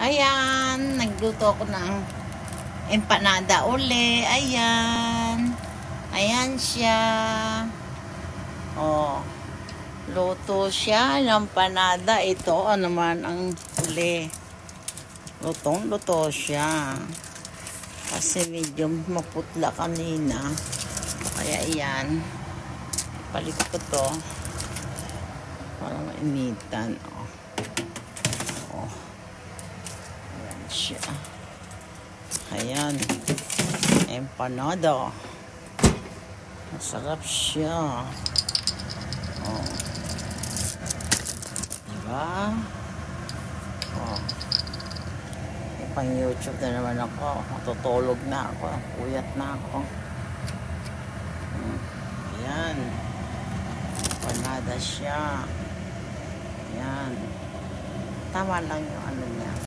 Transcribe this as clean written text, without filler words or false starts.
Ayan, nagluto ako ng empanada uli. Ayan. Ayan siya. Oh. Luto siya ng empanada. Ito naman ang uli. Lutong-luto siya. Kasi medyo maputla kanina. Kaya ayan. Palit ko to. Para mainitan. Oh. Siya. Ayan. Empanada. Masarap siya. Oh. Diba? Oh. Pang YouTube na naman ako. Matutulog na ako. Puyat na ako. Ayan. Empanada siya. Ayan. Tama lang yung ano